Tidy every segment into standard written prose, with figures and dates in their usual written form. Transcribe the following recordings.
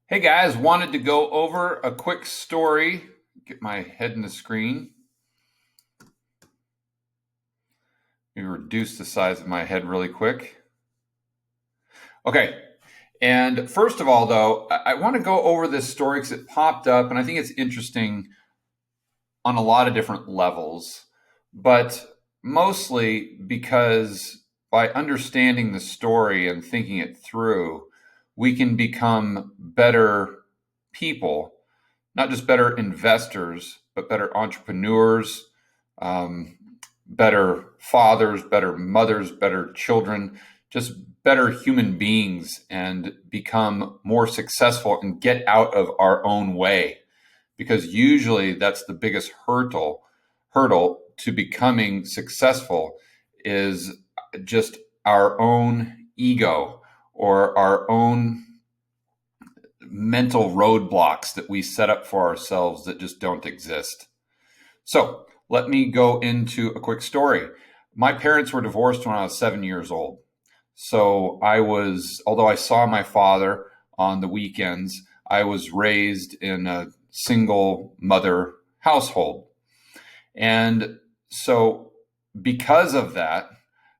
Hey guys, wanted to go over a quick story. Get my head in the screen. Maybe reduce the size of my head really quick. Okay. And first of all, though, I want to go over this story because it popped up and I think it's interesting on a lot of different levels, but mostly because by understanding the story and thinking it through, we can become better people, not just better investors, but better entrepreneurs, um, better fathers, better mothers, better children, just better human beings and become more successful and get out of our own way. Because usually that's the biggest hurdle to becoming successful is just our own ego or our own mental roadblocks that we set up for ourselves that just don't exist. So let me go into a quick story. My parents were divorced when I was 7 years old. So although I saw my father on the weekends, I was raised in a single mother household. And so because of that,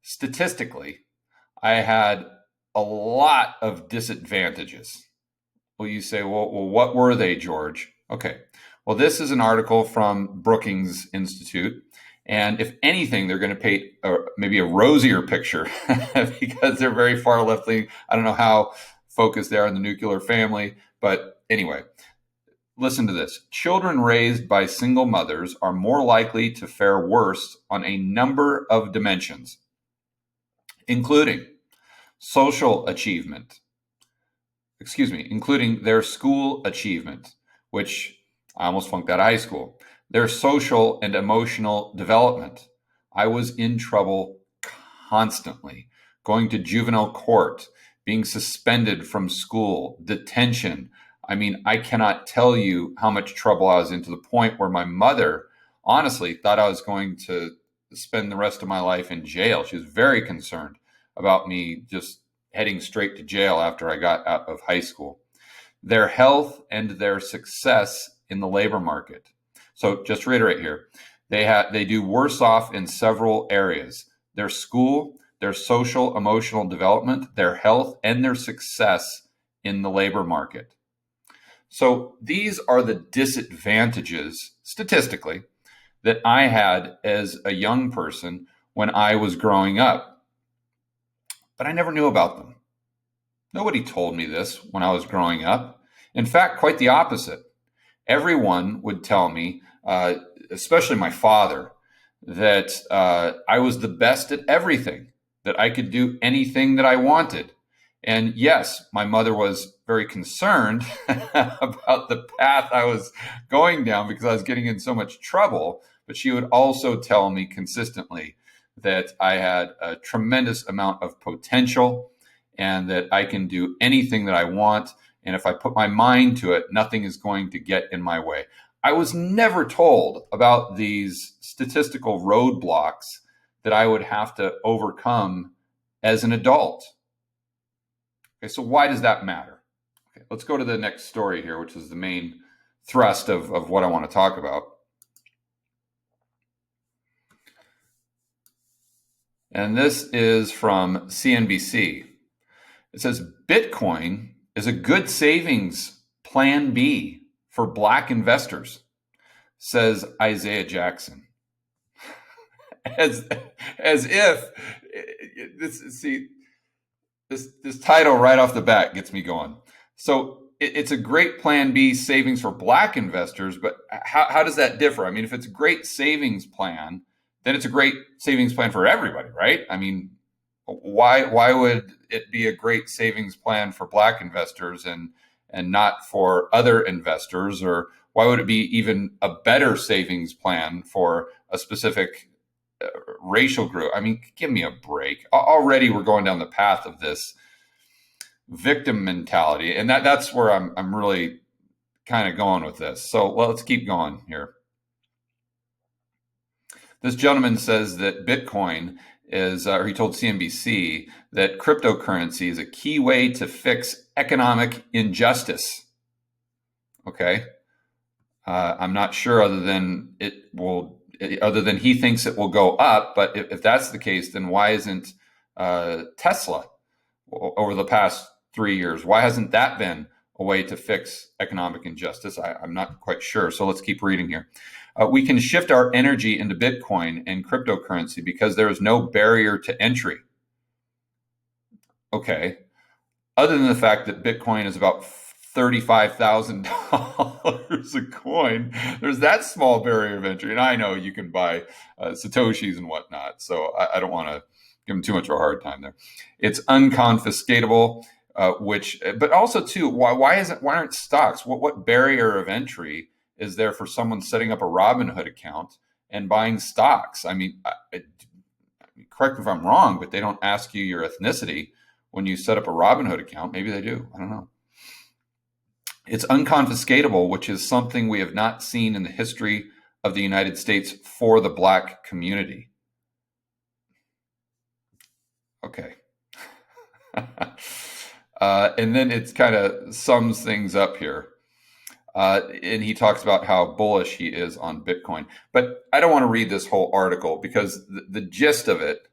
statistically, I had a lot of disadvantages. Well, you say, well, what were they, George? Okay. Well, this is an article from Brookings Institute. And if anything, they're going to paint maybe a rosier picture because they're very far left leaning. I don't know how focused they are on the nuclear family. But anyway, listen to this. Children raised by single mothers are more likely to fare worse on a number of dimensions, including social achievement, including their school achievement, which I almost flunked out of high school, their social and emotional development. I was in trouble constantly, going to juvenile court, being suspended from school, detention. I mean, I cannot tell you how much trouble I was in, to the point where my mother honestly thought I was going to spend the rest of my life in jail. She was very concerned about me just heading straight to jail after I got out of high school. Their health and their success in the labor market. So just to reiterate here, they do worse off in several areas: their school, their social emotional development, their health, and their success in the labor market. So these are the disadvantages statistically that I had as a young person when I was growing up, but I never knew about them. Nobody told me this when I was growing up. In fact, quite the opposite. Everyone would tell me, especially my father, that I was the best at everything, that I could do anything that I wanted. And yes, my mother was very concerned about the path I was going down because I was getting in so much trouble. But she would also tell me consistently that I had a tremendous amount of potential and that I can do anything that I want. And if I put my mind to it, nothing is going to get in my way. I was never told about these statistical roadblocks that I would have to overcome as an adult. Okay, so why does that matter? Okay, let's go to the next story here, which is the main thrust of what I want to talk about. And this is from CNBC. It says Bitcoin is a good savings plan B for Black investors, says Isaiah Jackson. as if this title right off the bat gets me going. So it's a great plan B savings for Black investors, but how does that differ? I mean, if it's a great savings plan, then it's a great savings plan for everybody, right? I mean, why would it be a great savings plan for Black investors and not for other investors? Or why would it be even a better savings plan for a specific racial group? I mean, give me a break. Already we're going down the path of this victim mentality, and that's where I'm really kind of going with this. So let's keep going here. This gentleman says that Bitcoin or he told CNBC that cryptocurrency is a key way to fix economic injustice. Okay. I'm not sure other than he thinks it will go up. But if that's the case, then why isn't Tesla over the past 3 years? Why hasn't that been a way to fix economic injustice? I'm not quite sure. So let's keep reading here. We can shift our energy into Bitcoin and cryptocurrency because there is no barrier to entry. Okay. Other than the fact that Bitcoin is about $35,000 a coin, there's that small barrier of entry. And I know you can buy Satoshis and whatnot. So I don't want to give them too much of a hard time there. It's unconfiscatable, but also too, why aren't stocks? What barrier of entry is there for someone setting up a Robinhood account and buying stocks? I mean, correct me if I'm wrong, but they don't ask you your ethnicity when you set up a Robinhood account. Maybe they do. I don't know. It's unconfiscatable, which is something we have not seen in the history of the United States for the Black community. Okay. And then it kind of sums things up here. And he talks about how bullish he is on Bitcoin. But I don't want to read this whole article because the gist of it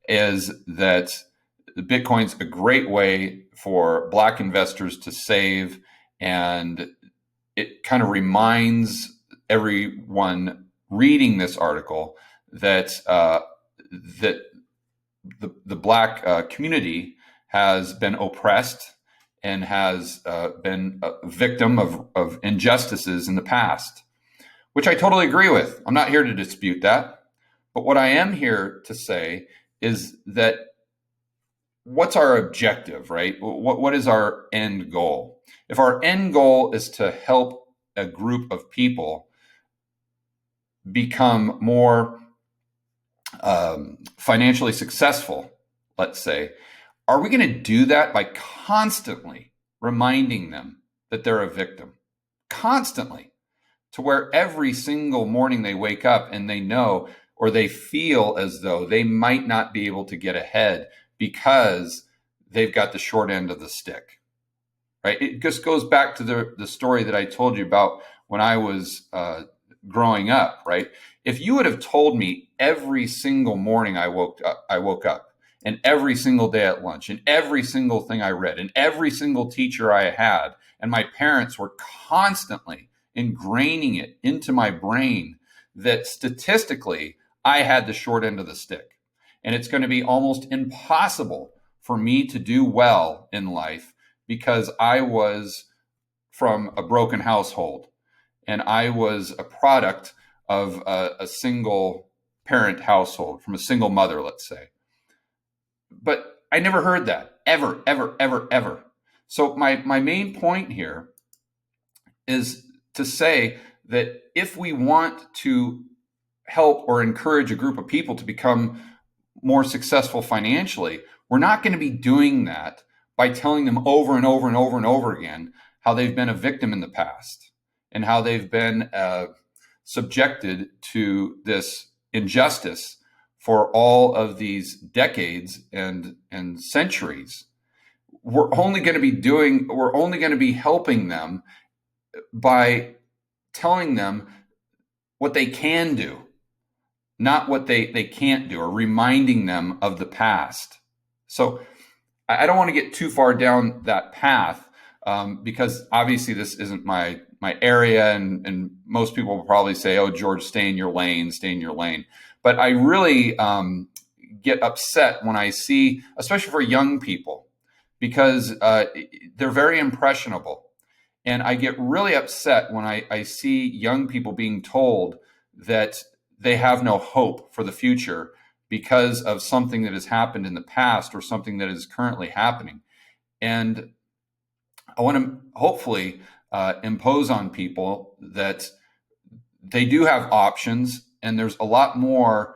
is that Bitcoin's a great way for Black investors to save, and it kind of reminds everyone reading this article that that the Black community has been oppressed and has been a victim of injustices in the past, which I totally agree with. I'm not here to dispute that. But what I am here to say is that what's our objective, right? What is our end goal? If our end goal is to help a group of people become more financially successful, let's say, are we going to do that by constantly reminding them that they're a victim? Constantly, to where every single morning they wake up and they know or they feel as though they might not be able to get ahead because they've got the short end of the stick, right? It just goes back to the story that I told you about when I was growing up, right? If you would have told me every single morning I woke up, and every single day at lunch, and every single thing I read, and every single teacher I had, and my parents were constantly ingraining it into my brain that statistically I had the short end of the stick. And it's going to be almost impossible for me to do well in life because I was from a broken household and I was a product of a single parent household, from a single mother, let's say. But I never heard that, ever, ever, ever, ever. So my main point here is to say that if we want to help or encourage a group of people to become more successful financially, we're not going to be doing that by telling them over and over and over and over again how they've been a victim in the past and how they've been subjected to this injustice for all of these decades and centuries. We're only going to be helping them by telling them what they can do, not what they can't do, or reminding them of the past. So I don't want to get too far down that path because obviously this isn't my area, and most people will probably say, "Oh, George, stay in your lane, stay in your lane." But I really get upset when I see, especially for young people, because they're very impressionable. And I get really upset when I see young people being told that they have no hope for the future because of something that has happened in the past or something that is currently happening. And I want to hopefully impose on people that they do have options, and there's a lot more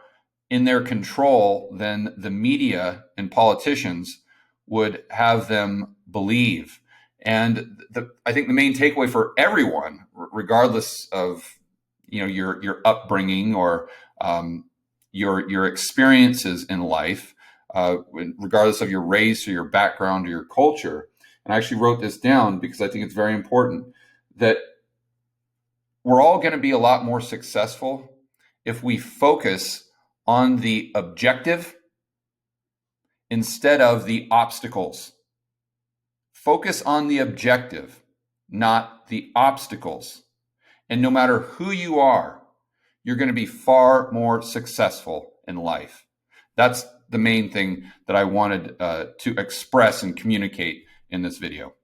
in their control than the media and politicians would have them believe. And I think the main takeaway for everyone, regardless of your upbringing or your experiences in life, regardless of your race or your background or your culture. And I actually wrote this down because I think it's very important that we're all going to be a lot more successful if we focus on the objective instead of the obstacles. Focus on the objective, not the obstacles. And no matter who you are, you're going to be far more successful in life. That's the main thing that I wanted to express and communicate in this video.